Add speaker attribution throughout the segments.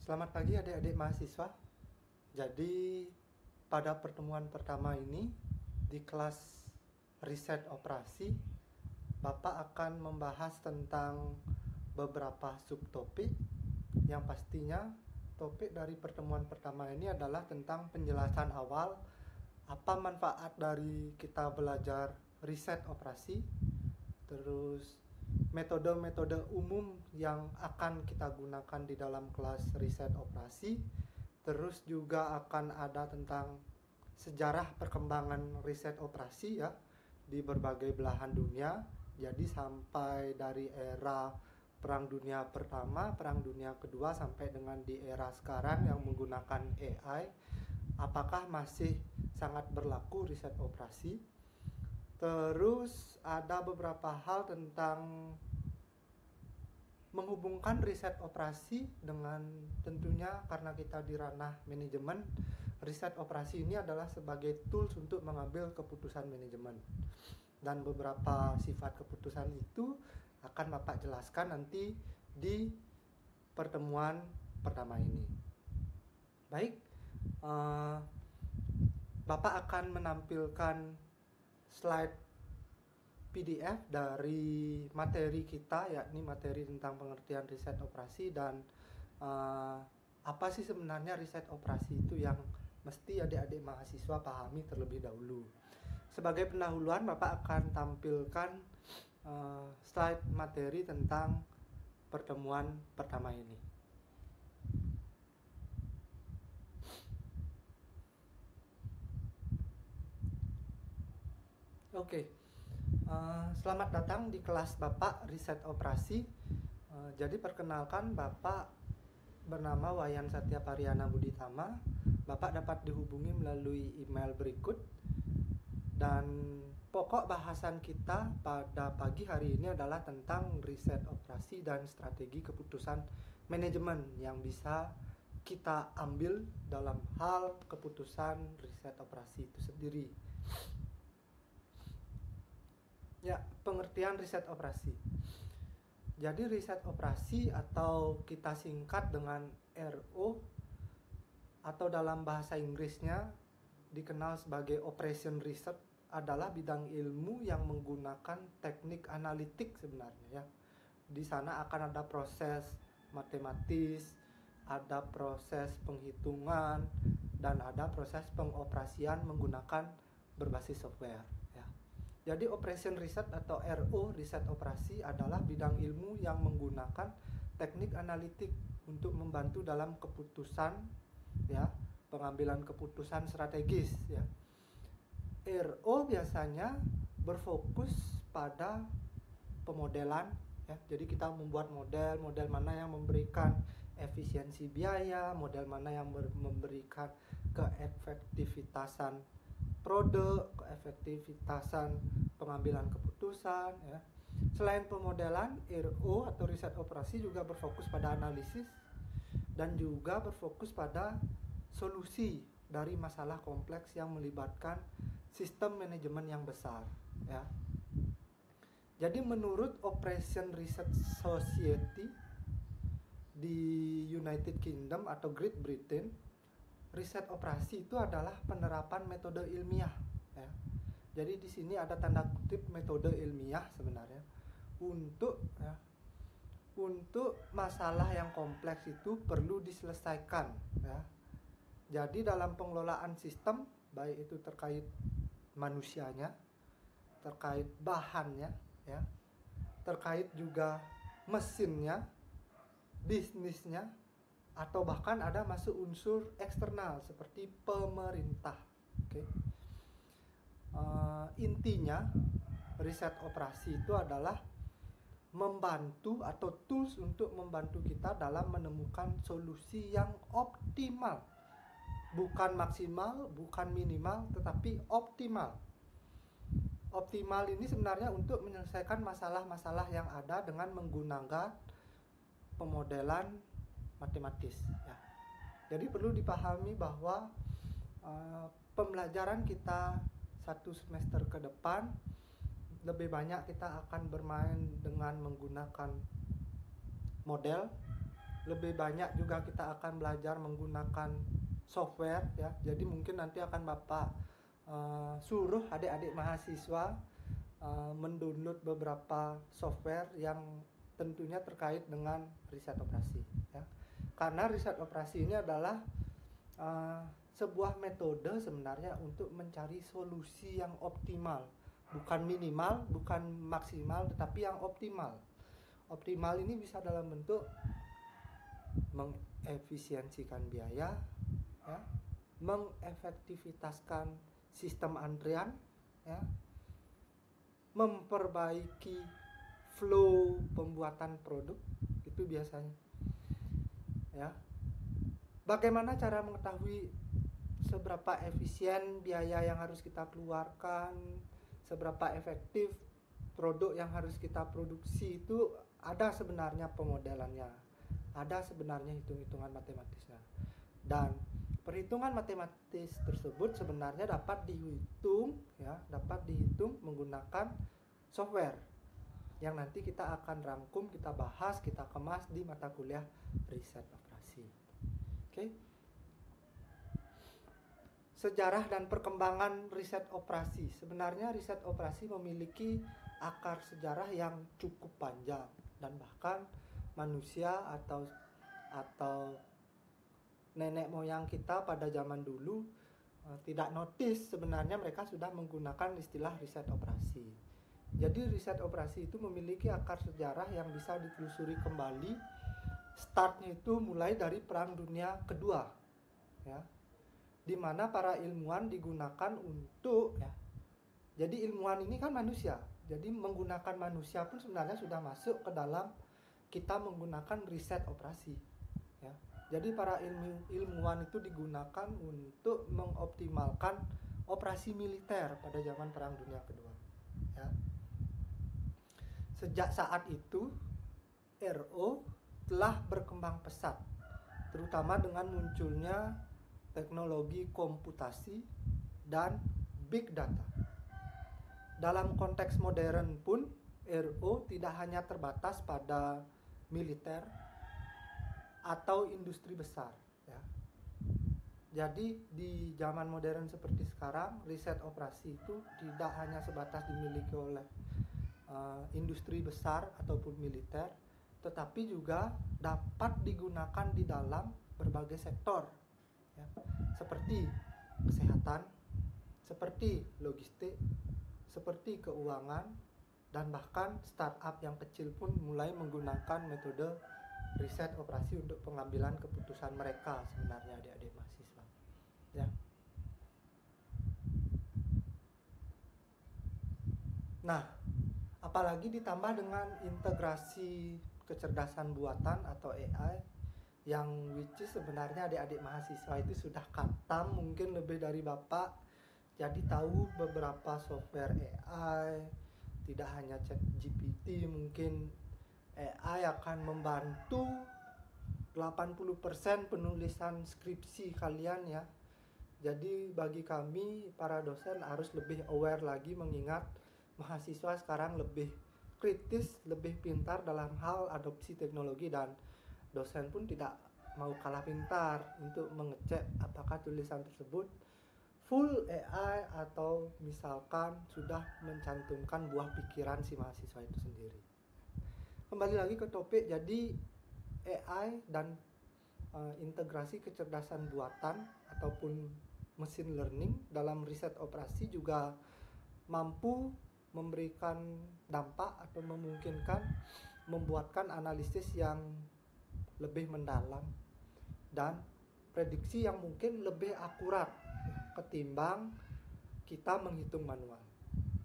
Speaker 1: Selamat pagi adik-adik mahasiswa. Jadi pada pertemuan pertama ini di kelas riset operasi, Bapak akan membahas tentang beberapa subtopik. Yang pastinya topik dari pertemuan pertama ini adalah tentang penjelasan awal apa manfaat dari kita belajar riset operasi, terus metode-metode umum yang akan kita gunakan di dalam kelas riset operasi. Terus juga akan ada tentang sejarah perkembangan riset operasi ya di berbagai belahan dunia. Jadi sampai dari era Perang Dunia Pertama, Perang Dunia Kedua sampai dengan di era sekarang yang menggunakan AI, apakah masih sangat berlaku riset operasi? Terus ada beberapa hal tentang menghubungkan riset operasi dengan, tentunya karena kita di ranah manajemen, riset operasi ini adalah sebagai tools untuk mengambil keputusan manajemen. Dan beberapa sifat keputusan itu akan Bapak jelaskan nanti di pertemuan pertama ini. Baik, Bapak akan menampilkan slide PDF dari materi kita, yakni materi tentang pengertian riset operasi dan apa sih sebenarnya riset operasi itu yang mesti adik-adik mahasiswa pahami terlebih dahulu. Sebagai pendahuluan, Bapak akan tampilkan slide materi tentang pertemuan pertama ini. Oke. Selamat datang di kelas Bapak riset operasi. Jadi perkenalkan, Bapak bernama Wayan Satya Pariana Buditama. Bapak dapat dihubungi melalui email berikut. Dan pokok bahasan kita pada pagi hari ini adalah tentang riset operasi dan strategi keputusan manajemen yang bisa kita ambil dalam hal keputusan riset operasi itu sendiri. Ya, pengertian riset operasi. Jadi riset operasi atau kita singkat dengan RO atau dalam bahasa Inggrisnya dikenal sebagai Operation Research adalah bidang ilmu yang menggunakan teknik analitik sebenarnya ya. Di sana akan ada proses matematis, ada proses penghitungan, dan ada proses pengoperasian menggunakan berbasis software. Jadi Operation Research atau RO, riset operasi, adalah bidang ilmu yang menggunakan teknik analitik untuk membantu dalam keputusan ya, pengambilan keputusan strategis ya. RO biasanya berfokus pada pemodelan ya. Jadi kita membuat model mana yang memberikan efisiensi biaya, model mana yang memberikan keefektivitasan produk, keefektivitasan pengambilan keputusan ya. Selain pemodelan, RO atau riset operasi juga berfokus pada analisis dan juga berfokus pada solusi dari masalah kompleks yang melibatkan sistem manajemen yang besar ya. Jadi menurut Operation Research Society di United Kingdom atau Great Britain, riset operasi itu adalah penerapan metode ilmiah ya. Jadi di sini ada tanda kutip metode ilmiah sebenarnya untuk masalah yang kompleks itu perlu diselesaikan ya. Jadi dalam pengelolaan sistem, baik itu terkait manusianya, terkait bahannya ya, terkait juga mesinnya, bisnisnya, atau bahkan ada masuk unsur eksternal seperti pemerintah. Oke. Intinya riset operasi itu adalah membantu atau tools untuk membantu kita dalam menemukan solusi yang optimal, bukan maksimal, bukan minimal, tetapi optimal. Optimal ini sebenarnya untuk menyelesaikan masalah-masalah yang ada dengan menggunakan pemodelan matematis ya. Jadi perlu dipahami bahwa pembelajaran kita satu semester ke depan lebih banyak kita akan bermain dengan menggunakan model lebih banyak juga kita akan belajar menggunakan software ya. Jadi mungkin nanti akan Bapak suruh adik-adik mahasiswa mendownload beberapa software yang tentunya terkait dengan riset operasi ya. Karena riset operasi ini adalah sebuah metode sebenarnya untuk mencari solusi yang optimal, bukan minimal, bukan maksimal, tetapi yang optimal. Optimal ini bisa dalam bentuk mengefisiensikan biaya ya, mengefektivitaskan sistem antrian ya, memperbaiki flow pembuatan produk, itu biasanya ya. Bagaimana cara mengetahui seberapa efisien biaya yang harus kita keluarkan, seberapa efektif produk yang harus kita produksi, itu ada sebenarnya pemodelannya, ada sebenarnya hitung-hitungan matematisnya. Dan perhitungan matematis tersebut sebenarnya dapat dihitung ya, dapat dihitung menggunakan software yang nanti kita akan rangkum, kita bahas, kita kemas di mata kuliah riset operasi. Oke. Sejarah dan perkembangan riset operasi. Sebenarnya riset operasi memiliki akar sejarah yang cukup panjang, dan bahkan manusia atau nenek moyang kita pada zaman dulu tidak notice sebenarnya mereka sudah menggunakan istilah riset operasi. Jadi riset operasi itu memiliki akar sejarah yang bisa ditelusuri kembali. Startnya itu mulai dari Perang Dunia Kedua ya, di mana para ilmuwan digunakan untuk ya, jadi ilmuwan ini kan manusia, jadi menggunakan manusia pun sebenarnya sudah masuk ke dalam kita menggunakan riset operasi ya. Jadi para ilmuwan itu digunakan untuk mengoptimalkan operasi militer pada zaman Perang Dunia Kedua ya. Sejak saat itu RO telah berkembang pesat, terutama dengan munculnya teknologi komputasi dan big data. Dalam konteks modern pun RO tidak hanya terbatas pada militer atau industri besar ya. Jadi di zaman modern seperti sekarang, riset operasi itu tidak hanya sebatas dimiliki oleh industri besar ataupun militer, tetapi juga dapat digunakan di dalam berbagai sektor ya, seperti kesehatan, seperti logistik, seperti keuangan, dan bahkan startup yang kecil pun mulai menggunakan metode riset operasi untuk pengambilan keputusan mereka sebenarnya, adik-adik mahasiswa ya. Nah, apalagi ditambah dengan integrasi kecerdasan buatan atau AI, yang which is sebenarnya adik-adik mahasiswa itu sudah khatam mungkin lebih dari Bapak. Jadi tahu beberapa software AI, tidak hanya ChatGPT, mungkin AI akan membantu 80% penulisan skripsi kalian ya. Jadi bagi kami para dosen harus lebih aware lagi, mengingat mahasiswa sekarang lebih kritis, lebih pintar dalam hal adopsi teknologi, dan dosen pun tidak mau kalah pintar untuk mengecek apakah tulisan tersebut full AI atau misalkan sudah mencantumkan buah pikiran si mahasiswa itu sendiri. Kembali lagi ke topik, jadi AI dan integrasi kecerdasan buatan ataupun machine learning dalam riset operasi juga mampu memberikan dampak atau memungkinkan membuatkan analisis yang lebih mendalam dan prediksi yang mungkin lebih akurat ketimbang kita menghitung manual.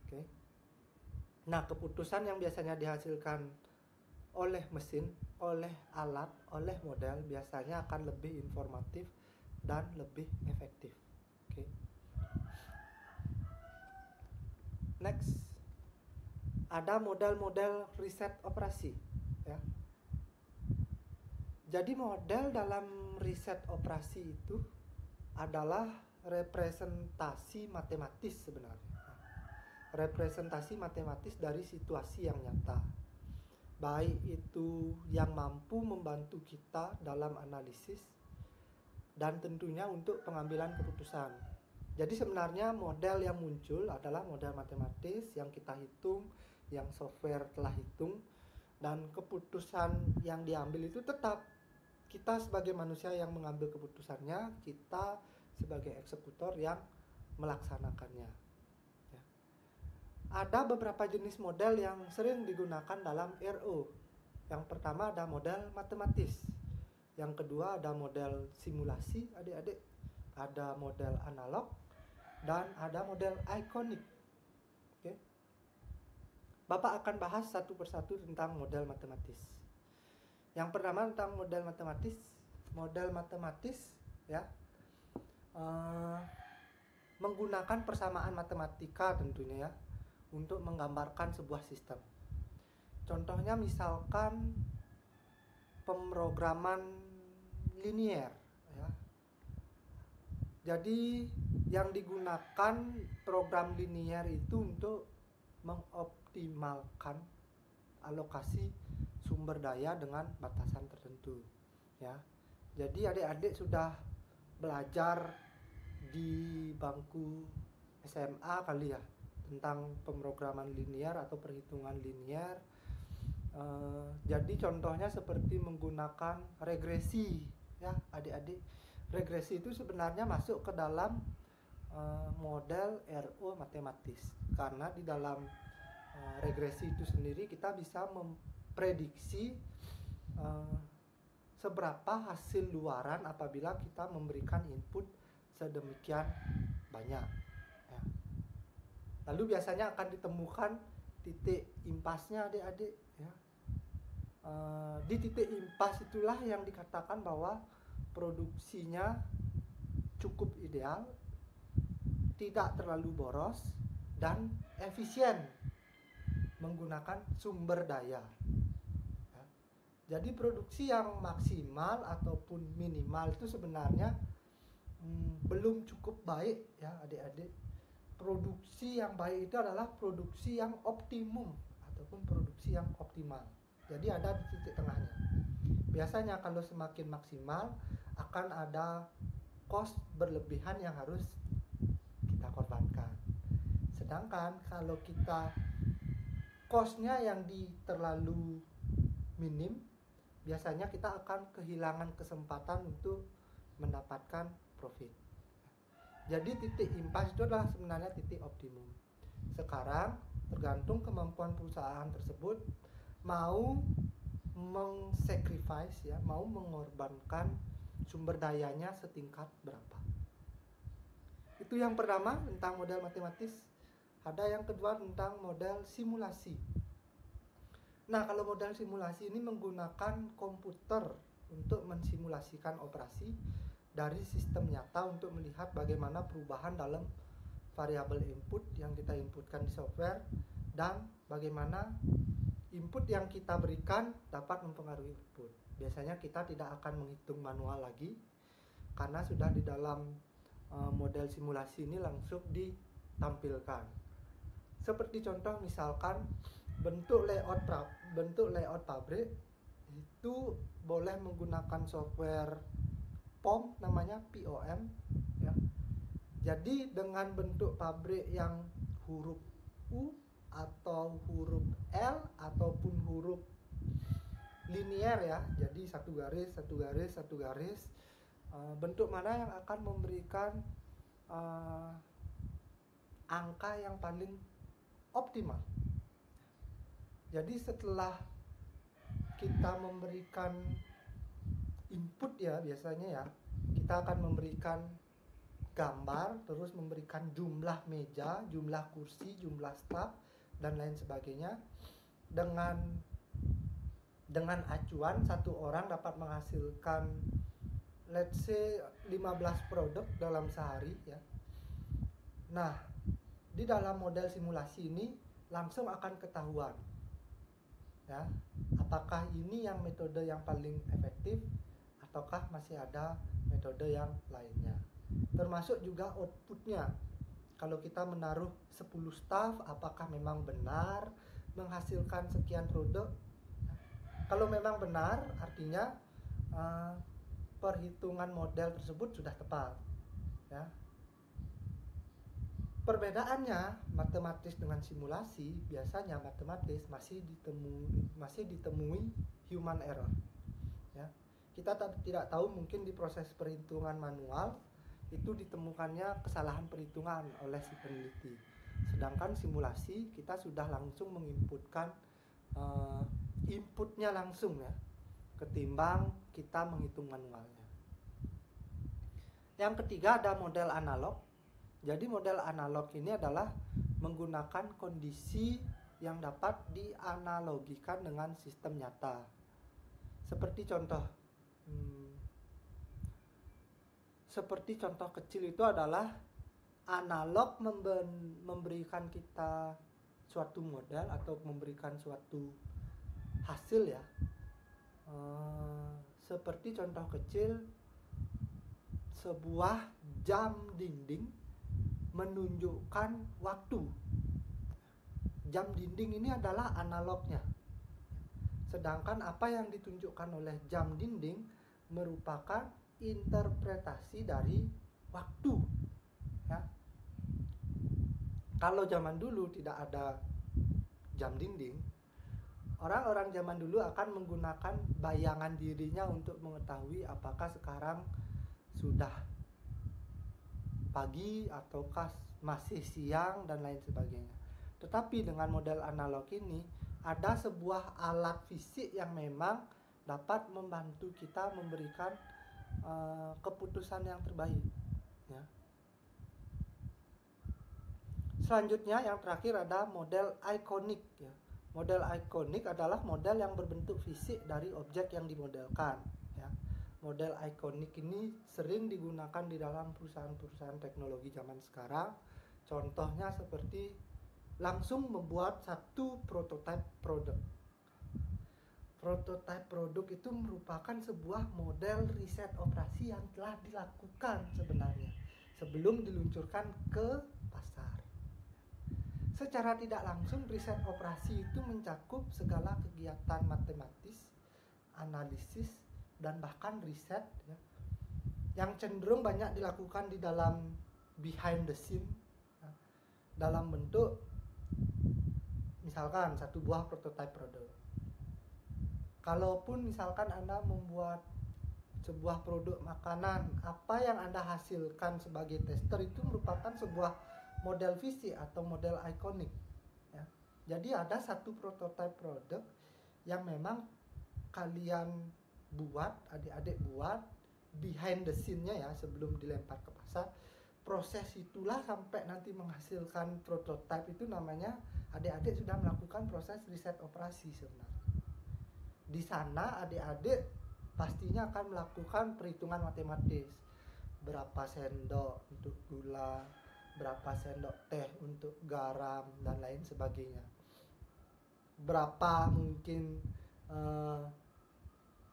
Speaker 1: Oke. Nah, keputusan yang biasanya dihasilkan oleh mesin, oleh alat, oleh model biasanya akan lebih informatif dan lebih efektif. Oke. Next, ada model-model riset operasi ya. Jadi model dalam riset operasi itu adalah representasi matematis sebenarnya. Representasi matematis dari situasi yang nyata. baik itu yang mampu membantu kita dalam analisis dan tentunya untuk pengambilan keputusan. Jadi sebenarnya model yang muncul adalah model matematis yang kita hitung, yang software telah hitung, dan keputusan yang diambil itu tetap kita sebagai manusia yang mengambil keputusannya, kita sebagai eksekutor yang melaksanakannya. Ya. Ada beberapa jenis model yang sering digunakan dalam RO. Yang pertama ada model matematis. Yang kedua ada model simulasi, adik-adik. Ada model analog dan ada model ikonik. Oke. Bapak akan bahas satu persatu tentang model matematis. Yang pertama tentang model matematis. Model matematis ya menggunakan persamaan matematika tentunya ya untuk menggambarkan sebuah sistem. Contohnya misalkan pemrograman linier ya. Jadi yang digunakan program linier itu untuk mengoptimalkan alokasi sumber daya dengan batasan tertentu ya. Jadi adik-adik sudah belajar di bangku SMA kali ya tentang pemrograman linier atau perhitungan linier. Jadi contohnya seperti menggunakan regresi ya adik-adik. Regresi itu sebenarnya masuk ke dalam model RO matematis karena di dalam regresi itu sendiri kita bisa memprediksi seberapa hasil luaran apabila kita memberikan input sedemikian banyak ya. Lalu biasanya akan ditemukan titik impasnya adik-adik ya. Di titik impas itulah yang dikatakan bahwa produksinya cukup ideal, tidak terlalu boros, dan efisien menggunakan sumber daya ya. Jadi produksi yang maksimal ataupun minimal itu sebenarnya belum cukup baik ya adik-adik. Produksi yang baik itu adalah produksi yang optimum ataupun produksi yang optimal. Jadi ada di titik tengahnya. Biasanya kalau semakin maksimal akan ada cost berlebihan yang harus kita korbankan. Sedangkan kalau kita costnya yang terlalu minim, biasanya kita akan kehilangan kesempatan untuk mendapatkan profit. Jadi titik impas itu adalah sebenarnya titik optimum. Sekarang tergantung kemampuan perusahaan tersebut mau mengsacrifice ya, mau mengorbankan sumber dayanya setingkat berapa. Itu yang pertama tentang model matematis. Ada yang kedua tentang model simulasi. Nah, kalau model simulasi ini menggunakan komputer untuk mensimulasikan operasi dari sistem nyata untuk melihat bagaimana perubahan dalam variabel input yang kita inputkan di software dan bagaimana input yang kita berikan dapat mempengaruhi output. Biasanya kita tidak akan menghitung manual lagi karena sudah di dalam model simulasi ini langsung ditampilkan. Seperti contoh misalkan bentuk layout pabrik itu boleh menggunakan software POM namanya POM ya. Jadi dengan bentuk pabrik yang huruf U atau huruf L ataupun huruf linier ya. Jadi satu garis, bentuk mana yang akan memberikan angka yang paling optimal. Jadi setelah kita memberikan input ya biasanya ya, kita akan memberikan gambar, terus memberikan jumlah meja, jumlah kursi, jumlah staf dan lain sebagainya. Dengan acuan satu orang dapat menghasilkan let's say 15 produk dalam sehari ya. Nah, di dalam model simulasi ini langsung akan ketahuan ya, apakah ini yang metode yang paling efektif ataukah masih ada metode yang lainnya. Termasuk juga outputnya. Kalau kita menaruh 10 staff, apakah memang benar menghasilkan sekian produk? Kalau memang benar, artinya perhitungan model tersebut sudah tepat, ya. Perbedaannya matematis dengan simulasi, biasanya matematis masih ditemui human error, ya. Kita tidak tahu, mungkin di proses perhitungan manual itu ditemukannya kesalahan perhitungan oleh si peneliti. Sedangkan simulasi kita sudah langsung menginputkan inputnya langsung, ya, ketimbang kita menghitung manualnya. Yang ketiga ada model analog. Jadi model analog ini adalah menggunakan kondisi yang dapat dianalogikan dengan sistem nyata. Seperti contoh kecil itu adalah analog memberikan kita suatu model atau memberikan suatu hasil, ya. Seperti contoh kecil sebuah jam dinding menunjukkan waktu. Jam dinding ini adalah analognya. Sedangkan apa yang ditunjukkan oleh jam dinding merupakan interpretasi dari waktu, ya. Kalau zaman dulu tidak ada jam dinding, orang-orang zaman dulu akan menggunakan bayangan dirinya untuk mengetahui apakah sekarang sudah pagi ataukah masih siang dan lain sebagainya. Tetapi dengan model analog ini ada sebuah alat fisik yang memang dapat membantu kita memberikan keputusan yang terbaik, ya. Selanjutnya yang terakhir ada model ikonik, ya. Model ikonik adalah model yang berbentuk fisik dari objek yang dimodelkan, ya. Model ikonik ini sering digunakan di dalam perusahaan-perusahaan teknologi zaman sekarang. Contohnya seperti langsung membuat satu prototype produk. Prototype produk itu merupakan sebuah model riset operasi yang telah dilakukan sebenarnya sebelum diluncurkan ke pasar. Secara tidak langsung, riset operasi itu mencakup segala kegiatan matematis, analisis, dan bahkan riset, ya, yang cenderung banyak dilakukan di dalam behind the scene, ya, dalam bentuk misalkan satu buah prototype produk. Kalaupun misalkan Anda membuat sebuah produk makanan, apa yang Anda hasilkan sebagai tester itu merupakan sebuah model fisik atau model ikonik, ya. Jadi ada satu prototype produk yang memang kalian buat, adik-adik buat behind the scene-nya, ya, sebelum dilempar ke pasar. Proses itulah sampai nanti menghasilkan prototype itu namanya adik-adik sudah melakukan proses riset operasi sebenarnya. Di sana adik-adik pastinya akan melakukan perhitungan matematis. Berapa sendok untuk gula, berapa sendok teh untuk garam, dan lain sebagainya. Berapa mungkin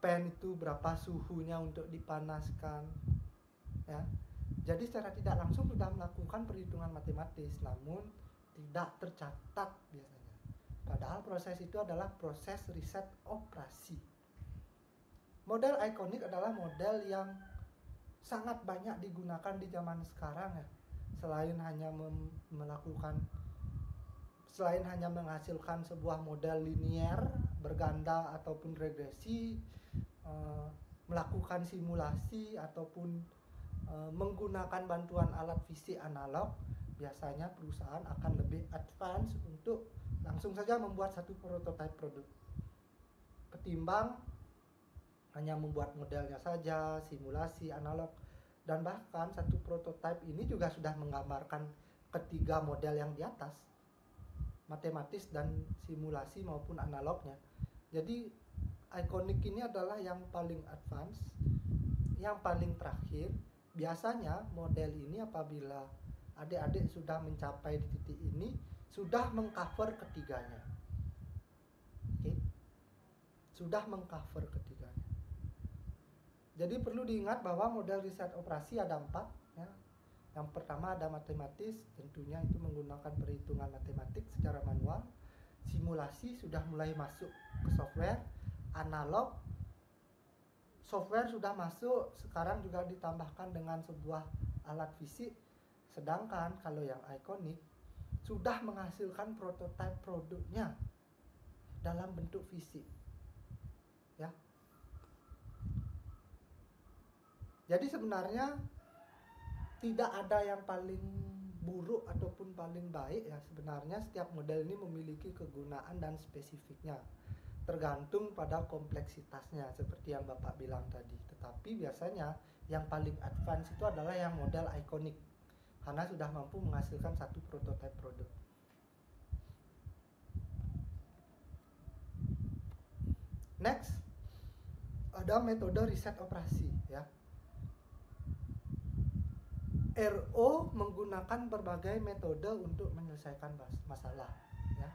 Speaker 1: pen itu berapa suhunya untuk dipanaskan, ya. Jadi secara tidak langsung sudah melakukan perhitungan matematis, namun tidak tercatat biasanya. Padahal proses itu adalah proses riset operasi. Model ikonik adalah model yang sangat banyak digunakan di zaman sekarang, ya. Selain hanya menghasilkan sebuah model linier, berganda ataupun regresi, melakukan simulasi ataupun menggunakan bantuan alat fisik analog, biasanya perusahaan akan lebih advance untuk langsung saja membuat satu prototype produk ketimbang hanya membuat modelnya saja, simulasi analog. Dan bahkan satu prototype ini juga sudah menggambarkan ketiga model yang di atas, matematis dan simulasi maupun analognya. Jadi ikonik ini adalah yang paling advance, yang paling terakhir. Biasanya model ini apabila adik-adik sudah mencapai di titik ini, sudah mengcover ketiganya. Oke? Sudah mengcover ketiganya. Jadi perlu diingat bahwa model riset operasi ada 4, ya. Yang pertama ada matematis, tentunya itu menggunakan perhitungan matematik secara manual. Simulasi sudah mulai masuk ke software. analog, software sudah masuk, sekarang juga ditambahkan dengan sebuah alat fisik. Sedangkan kalau yang ikonik sudah menghasilkan prototipe produknya dalam bentuk fisik, ya. Jadi sebenarnya tidak ada yang paling buruk ataupun paling baik, ya. Sebenarnya setiap model ini memiliki kegunaan dan spesifiknya, tergantung pada kompleksitasnya seperti yang Bapak bilang tadi. Tetapi biasanya yang paling advance itu adalah yang model ikonik, karena sudah mampu menghasilkan satu prototipe produk. Next, ada metode riset operasi, ya. RO menggunakan berbagai metode untuk menyelesaikan masalah, ya.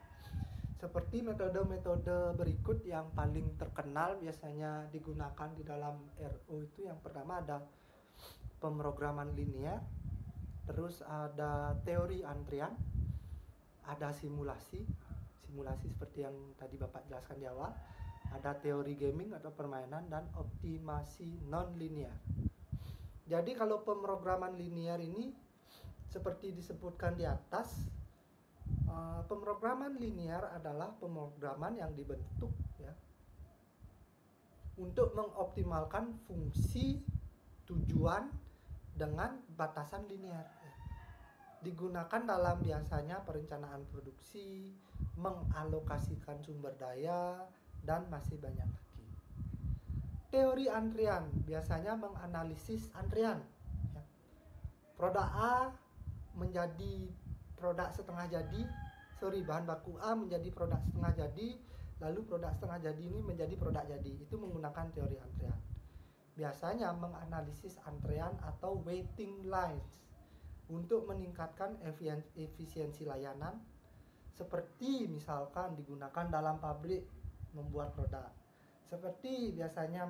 Speaker 1: Seperti metode-metode berikut yang paling terkenal biasanya digunakan di dalam RO itu. Yang pertama ada pemrograman linear, terus ada teori antrian, ada simulasi seperti yang tadi Bapak jelaskan di awal, ada teori gaming atau permainan, dan optimasi non-linear. Jadi kalau pemrograman linear ini seperti disebutkan di atas, pemrograman linear adalah pemrograman yang dibentuk, ya, untuk mengoptimalkan fungsi tujuan dengan batasan linear, ya. Digunakan dalam biasanya perencanaan produksi, mengalokasikan sumber daya, dan masih banyak lagi. Teori antrian biasanya menganalisis antrian, ya. Produk A menjadi produk setengah jadi, bahan baku A menjadi produk setengah jadi, lalu produk setengah jadi ini menjadi produk jadi. Itu menggunakan teori antrian. Biasanya menganalisis antrean atau waiting lines untuk meningkatkan efisiensi layanan, seperti misalkan digunakan dalam pabrik membuat produk, seperti biasanya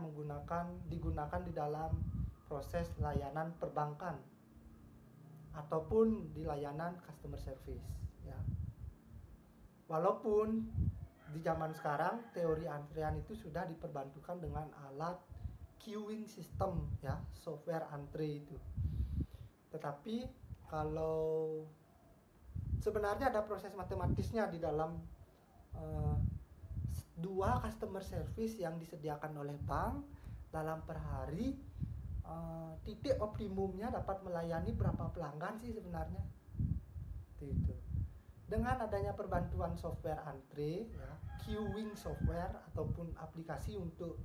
Speaker 1: digunakan di dalam proses layanan perbankan ataupun di layanan customer service, ya. Walaupun di zaman sekarang teori antrian itu sudah diperbantukan dengan alat queuing system, ya, software antri itu. Tetapi kalau sebenarnya ada proses matematisnya di dalam dua customer service yang disediakan oleh bank dalam per hari, titik optimumnya dapat melayani berapa pelanggan sih sebenarnya, gitu. Dengan adanya perbantuan software antri, ya, queuing software ataupun aplikasi untuk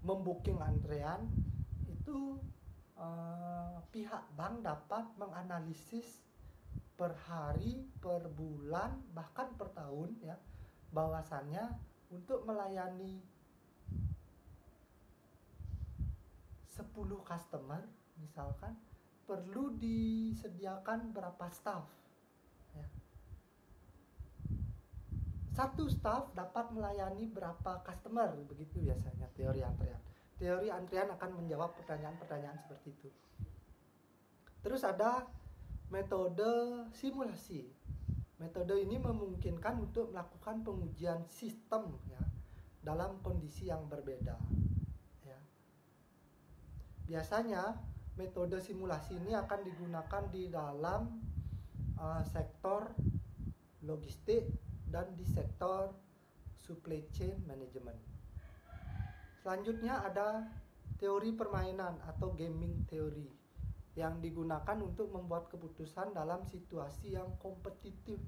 Speaker 1: membooking antrean itu, pihak bank dapat menganalisis per hari, per bulan, bahkan per tahun, ya, bahwasannya untuk melayani 10 customer misalkan perlu disediakan berapa staff, ya. Satu staff dapat melayani berapa customer, begitu biasanya teori antrian. Teori antrian akan menjawab pertanyaan-pertanyaan seperti itu. Terus ada metode simulasi. Metode ini memungkinkan untuk melakukan pengujian sistem, ya, dalam kondisi yang berbeda, ya. Biasanya metode simulasi ini akan digunakan di dalam sektor logistik dan di sektor supply chain management. Selanjutnya ada teori permainan atau gaming theory yang digunakan untuk membuat keputusan dalam situasi yang kompetitif,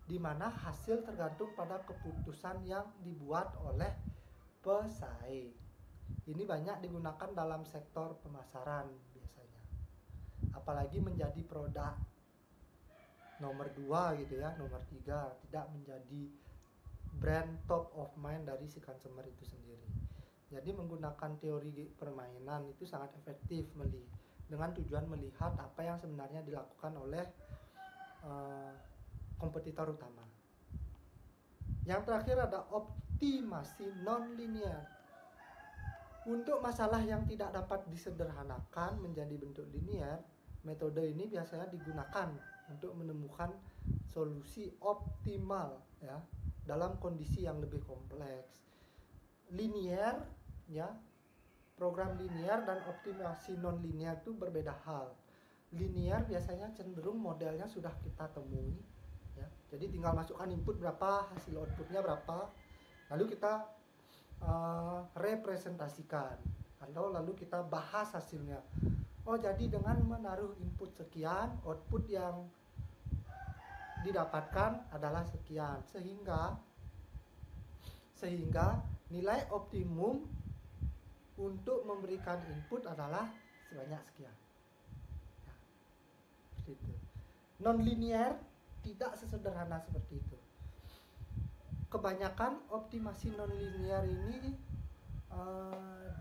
Speaker 1: di mana hasil tergantung pada keputusan yang dibuat oleh pesaing. Ini banyak digunakan dalam sektor pemasaran biasanya, apalagi menjadi produk nomor 2 gitu ya, nomor 3, tidak menjadi brand top of mind dari si consumer itu sendiri. Jadi menggunakan teori permainan itu sangat efektif dengan tujuan melihat apa yang sebenarnya dilakukan oleh kompetitor utama. Yang terakhir ada optimasi non-linear. Untuk masalah yang tidak dapat disederhanakan menjadi bentuk linear, metode ini biasanya digunakan untuk menemukan solusi optimal, ya, dalam kondisi yang lebih kompleks. Linear, ya, program linear dan optimasi non linear itu berbeda hal. Linear biasanya cenderung modelnya sudah kita temui, ya. Jadi tinggal masukkan input berapa, hasil outputnya berapa, lalu kita representasikan, atau lalu kita bahas hasilnya. Oh, jadi dengan menaruh input sekian, output yang didapatkan adalah sekian, sehingga nilai optimum untuk memberikan input adalah sebanyak sekian. Ya, seperti itu. Non-linear tidak sesederhana seperti itu. Kebanyakan optimasi non-linear ini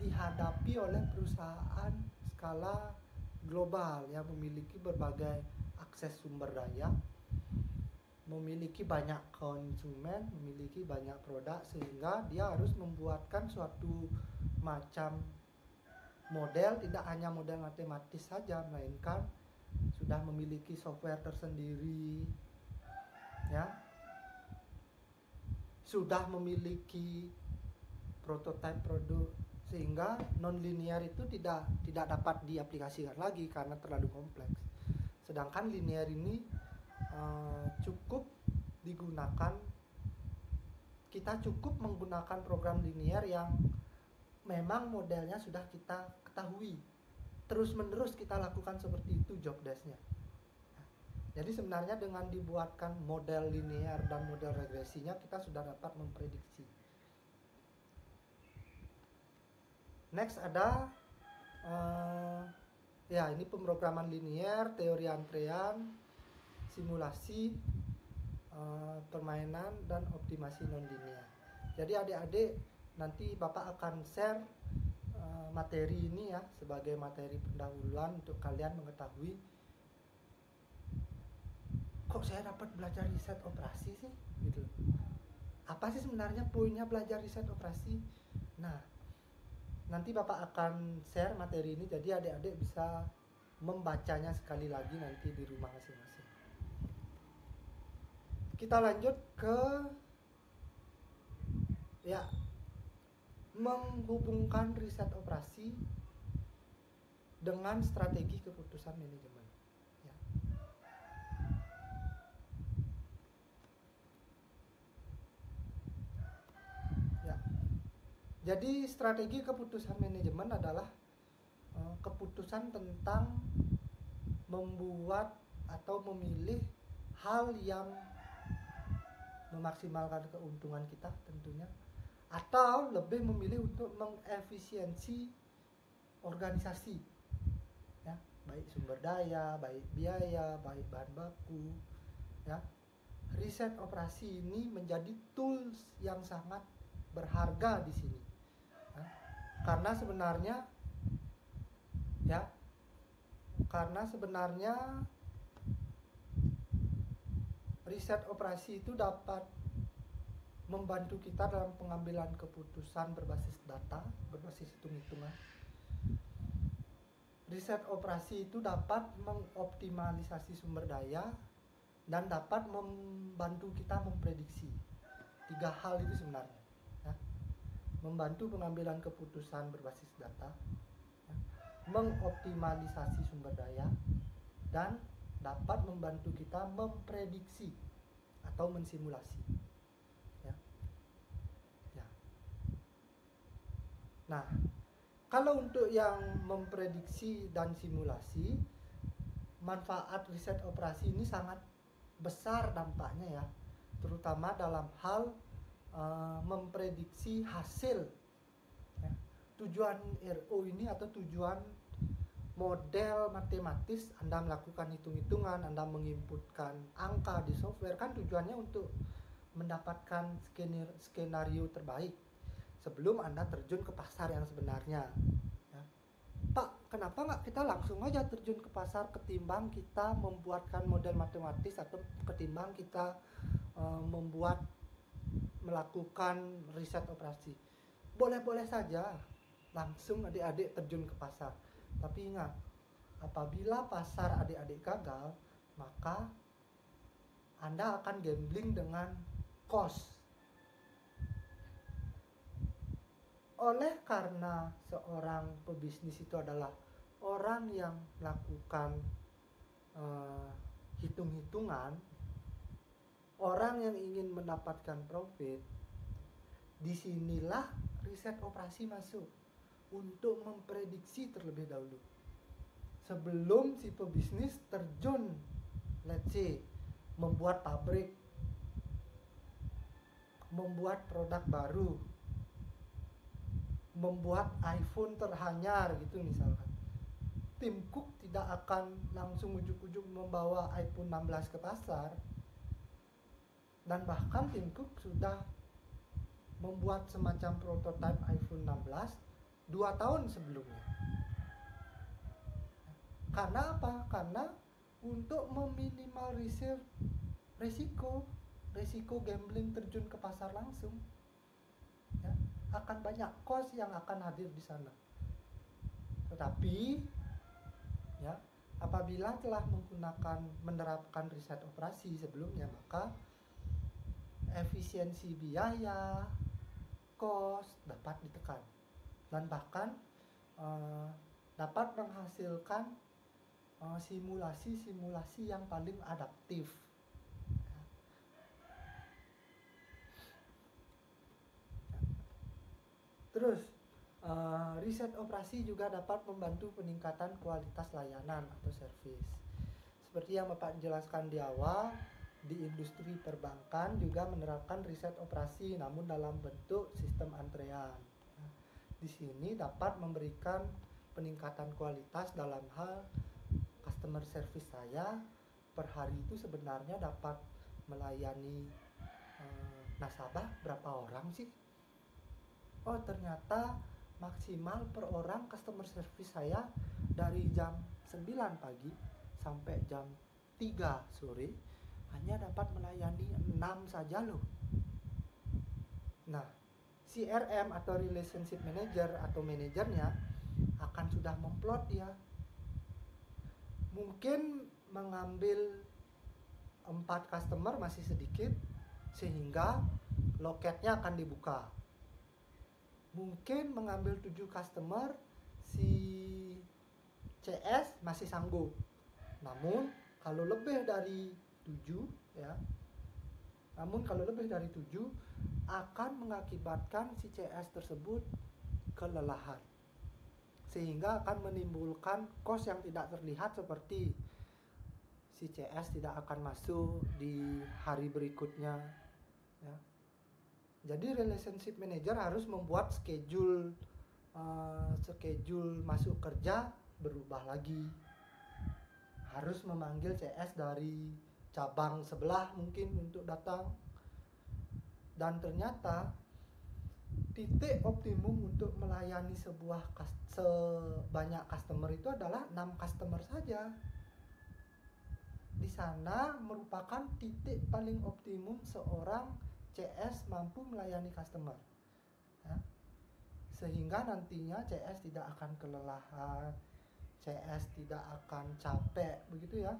Speaker 1: dihadapi oleh perusahaan skala global yang memiliki berbagai akses sumber daya, memiliki banyak konsumen, memiliki banyak produk, sehingga dia harus membuatkan suatu macam model, tidak hanya model matematis saja, melainkan sudah memiliki software tersendiri, ya, sudah memiliki prototipe produk, sehingga non-linear itu tidak dapat diaplikasikan lagi karena terlalu kompleks. Sedangkan linear ini cukup digunakan, kita cukup menggunakan program linear yang memang modelnya sudah kita ketahui, terus-menerus kita lakukan seperti itu job desk-nya. Jadi sebenarnya dengan dibuatkan model linear dan model regresinya, kita sudah dapat memprediksi. Next ada ya, ini pemrograman linear, teori antrean, simulasi, permainan, dan optimasi non-linear. Jadi adik-adik, nanti Bapak akan share materi ini ya sebagai materi pendahuluan untuk kalian mengetahui, kok saya dapat belajar riset operasi sih, gitu. Apa sih sebenarnya poinnya belajar riset operasi? Nah, nanti Bapak akan share materi ini, jadi adik-adik bisa membacanya sekali lagi nanti di rumah masing-masing. Kita lanjut ke ya, menghubungkan riset operasi dengan strategi keputusan manajemen. Ya. Ya. Jadi strategi keputusan manajemen adalah keputusan tentang membuat atau memilih hal yang memaksimalkan keuntungan kita tentunya, atau lebih memilih untuk mengefisiensi organisasi, ya, baik sumber daya, baik biaya, baik bahan baku, ya. Riset operasi ini menjadi tools yang sangat berharga di sini, ya. Karena sebenarnya riset operasi itu dapat membantu kita dalam pengambilan keputusan berbasis data, berbasis hitung-hitungan. Riset operasi itu dapat mengoptimalisasi sumber daya dan dapat membantu kita memprediksi. 3 hal itu sebenarnya, ya. Membantu pengambilan keputusan berbasis data, ya, mengoptimalisasi sumber daya, dan dapat membantu kita memprediksi atau mensimulasi. Ya. Ya. Nah, kalau untuk yang memprediksi dan simulasi, manfaat riset operasi ini sangat besar dampaknya, ya, terutama dalam hal memprediksi hasil. Ya. Tujuan RO ini atau tujuan model matematis, Anda melakukan hitung-hitungan, Anda menginputkan angka di software, kan tujuannya untuk mendapatkan skenario terbaik sebelum Anda terjun ke pasar yang sebenarnya, ya. Pak, kenapa nggak kita langsung aja terjun ke pasar ketimbang kita membuatkan model matematis, atau ketimbang kita melakukan riset operasi? Boleh-boleh saja langsung adik-adik terjun ke pasar. Tapi ingat, apabila pasar adik-adik gagal, maka Anda akan gambling dengan cost, oleh karena seorang pebisnis itu adalah orang yang melakukan hitung-hitungan, orang yang ingin mendapatkan profit, disinilah riset operasi masuk untuk memprediksi terlebih dahulu sebelum si pebisnis terjun, let's say membuat pabrik, membuat produk baru, membuat iPhone terhanyar gitu misalkan. Tim Cook tidak akan langsung ujuk-ujuk membawa iPhone 16 ke pasar, dan bahkan Tim Cook sudah membuat semacam prototipe iPhone 16 2 tahun sebelumnya. Karena apa? Karena untuk meminimalisir resiko gambling terjun ke pasar langsung, ya, akan banyak cost yang akan hadir di sana. Tetapi ya, apabila telah menerapkan riset operasi sebelumnya, maka efisiensi biaya, cost dapat ditekan, dan bahkan dapat menghasilkan simulasi-simulasi yang paling adaptif. Terus riset operasi juga dapat membantu peningkatan kualitas layanan atau servis. Seperti yang Bapak jelaskan di awal, di industri perbankan juga menerapkan riset operasi namun dalam bentuk sistem antrean. Di sini dapat memberikan peningkatan kualitas dalam hal customer service. Saya per hari itu sebenarnya dapat melayani nasabah berapa orang sih? Oh, ternyata maksimal per orang customer service saya dari jam 9 pagi sampai jam 3 sore hanya dapat melayani 6 saja loh. Nah, CRM atau relationship manager atau manajernya akan sudah memplot dia. Mungkin mengambil 4 customer masih sedikit sehingga loketnya akan dibuka. Mungkin mengambil 7 customer si CS masih sanggup. Namun kalau lebih dari 7 ya, akan mengakibatkan si CS tersebut kelelahan, sehingga akan menimbulkan cost yang tidak terlihat, seperti si CS tidak akan masuk di hari berikutnya ya. Jadi relationship manager harus membuat schedule masuk kerja berubah lagi. Harus memanggil CS dari cabang sebelah mungkin untuk datang. Dan ternyata titik optimum untuk melayani sebanyak customer itu adalah 6 customer saja. Di sana merupakan titik paling optimum seorang CS mampu melayani customer ya. Sehingga nantinya CS tidak akan kelelahan, CS tidak akan capek begitu ya,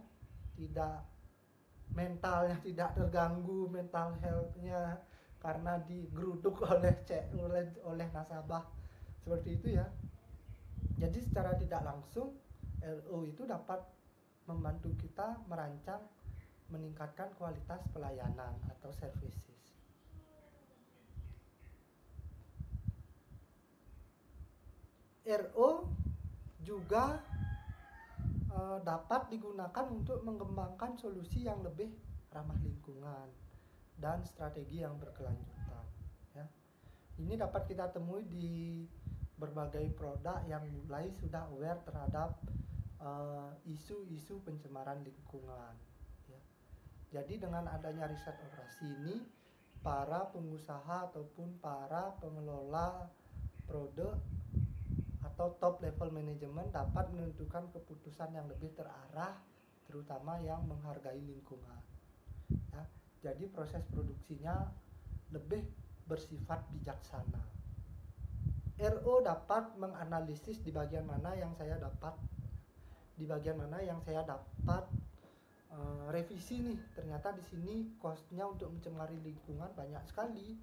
Speaker 1: tidak, mentalnya tidak terganggu, mental health-nya karena digeruduk oleh nasabah seperti itu ya. Jadi secara tidak langsung LO itu dapat membantu kita merancang meningkatkan kualitas pelayanan atau services. RO juga dapat digunakan untuk mengembangkan solusi yang lebih ramah lingkungan dan strategi yang berkelanjutan ya. Ini dapat kita temui di berbagai produk yang mulai sudah aware terhadap isu-isu pencemaran lingkungan ya. Jadi dengan adanya riset operasi ini, para pengusaha ataupun para pengelola produk atau top level manajemen dapat menentukan keputusan yang lebih terarah, terutama yang menghargai lingkungan ya. Jadi proses produksinya lebih bersifat bijaksana. RO dapat menganalisis di bagian mana yang saya dapat revisi nih. Ternyata di sini cost-nya untuk mencemari lingkungan banyak sekali.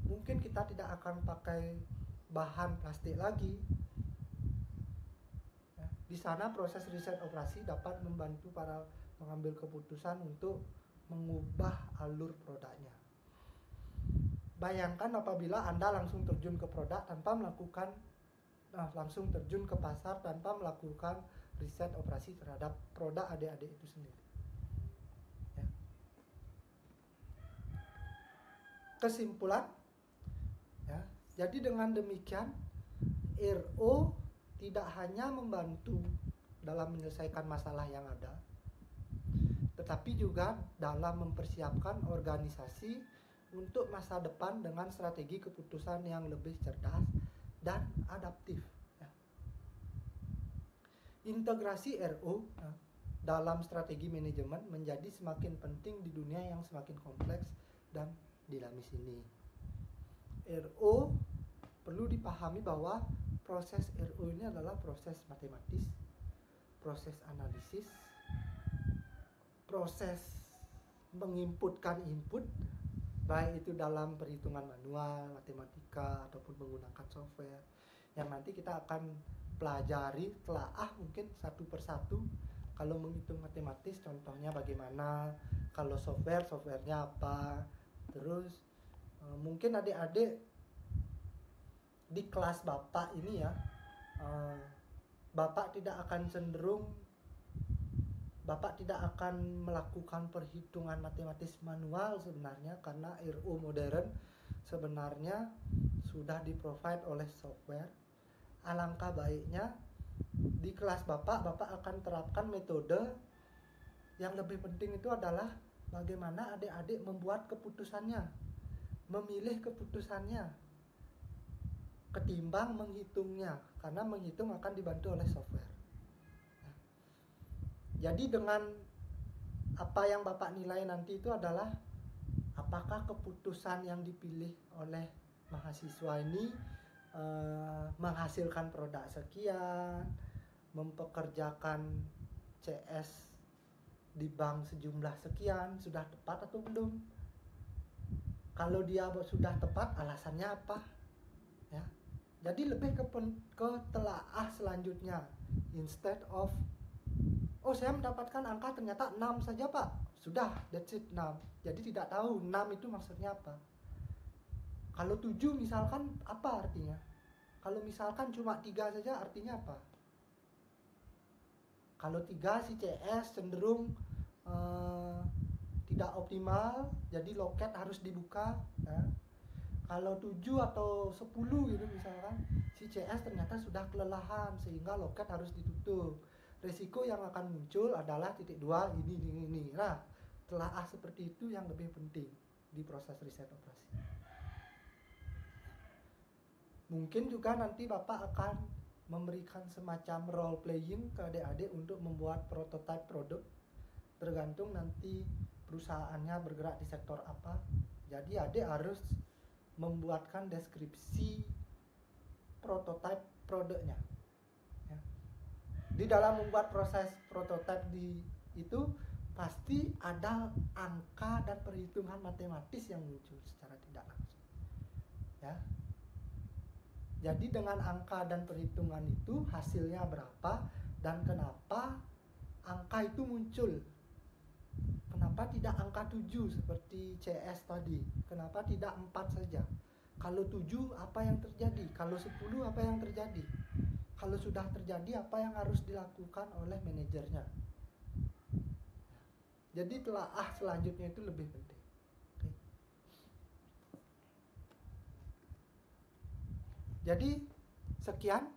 Speaker 1: mungkin kita tidak akan pakai bahan plastik lagi. Ya, di sana proses riset operasi dapat membantu para mengambil keputusan untuk mengubah alur produknya. Bayangkan apabila Anda langsung terjun ke produk tanpa melakukan langsung terjun ke pasar tanpa melakukan riset operasi terhadap produk adik-adik itu sendiri. Ya. Kesimpulan, ya, jadi dengan demikian RO tidak hanya membantu dalam menyelesaikan masalah yang ada, tetapi juga dalam mempersiapkan organisasi untuk masa depan dengan strategi keputusan yang lebih cerdas dan adaptif. Ya. Integrasi RO dalam strategi manajemen menjadi semakin penting di dunia yang semakin kompleks dan dinamis ini. RO perlu dipahami bahwa proses RO ini adalah proses matematis, proses analisis, proses menginputkan input, baik itu dalam perhitungan manual, matematika, ataupun menggunakan software, yang nanti kita akan pelajari, telaah mungkin satu persatu. Kalau menghitung matematis, contohnya bagaimana, kalau softwarenya apa, terus mungkin adik-adik di kelas Bapak ini ya, Bapak tidak akan melakukan perhitungan matematis manual sebenarnya, karena RO modern sebenarnya sudah di-provide oleh software. Alangkah baiknya di kelas Bapak akan terapkan metode yang lebih penting itu adalah bagaimana adik-adik membuat keputusannya, memilih keputusannya, ketimbang menghitungnya, karena menghitung akan dibantu oleh software. Jadi dengan apa yang Bapak nilai nanti itu adalah apakah keputusan yang dipilih oleh mahasiswa ini menghasilkan produk sekian, mempekerjakan CS di bank sejumlah sekian, sudah tepat atau belum? Kalau dia sudah tepat, alasannya apa? Ya. Jadi lebih ke telaah selanjutnya, instead of oh, saya mendapatkan angka ternyata 6 saja, Pak. Sudah, that's it, 6. Jadi tidak tahu 6 itu maksudnya apa. Kalau 7 misalkan apa artinya? Kalau misalkan cuma 3 saja artinya apa? Kalau 3 si CS cenderung tidak optimal, jadi loket harus dibuka. Ya. Kalau 7 atau 10 gitu misalkan, si CS ternyata sudah kelelahan sehingga loket harus ditutup. Risiko yang akan muncul adalah titik 2 ini. Nah, telaah seperti itu yang lebih penting di proses riset operasi. Mungkin juga nanti Bapak akan memberikan semacam role playing ke adik-adik untuk membuat prototipe produk, tergantung nanti perusahaannya bergerak di sektor apa. Jadi adik harus membuatkan deskripsi prototipe produknya. Di dalam membuat proses prototipe itu pasti ada angka dan perhitungan matematis yang muncul secara tidak langsung. Ya. Jadi dengan angka dan perhitungan itu hasilnya berapa dan kenapa angka itu muncul. Kenapa tidak angka 7 seperti CS tadi? Kenapa tidak 4 saja? Kalau 7 apa yang terjadi? Kalau 10 apa yang terjadi? Kalau sudah terjadi, apa yang harus dilakukan oleh manajernya? Jadi telaah selanjutnya itu lebih penting. Oke. Jadi sekian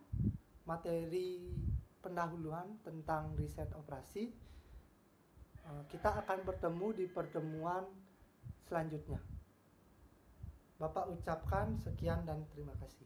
Speaker 1: materi pendahuluan tentang riset operasi. Kita akan bertemu di pertemuan selanjutnya. Bapak ucapkan sekian dan terima kasih.